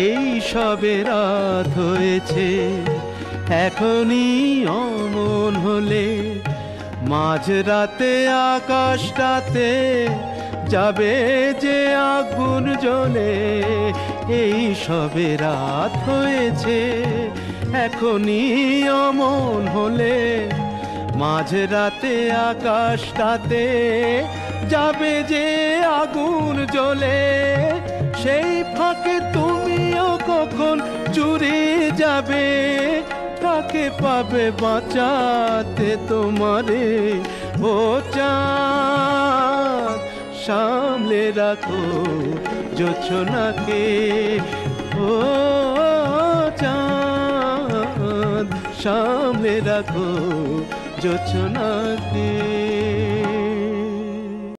এই সবে রাত হয়েছে, এখনই অমন হলে মাঝরাতে আকাশটাতে যাবে যে আগুন জ্বলে। এই সবে রাত হয়েছে, এখনই অমন হলে মাঝরাতে আকাশটাতে যাবে যে আগুন জ্বলে। সেই ফাঁকে তুমিও কখন চুরি যাবে, কাকে পাবে বাঁচাতে তোমারে? ও চাঁদ সামলে রাখো জোছনাকে, ও চাঁদ সামলে রাখো জোছনাকে।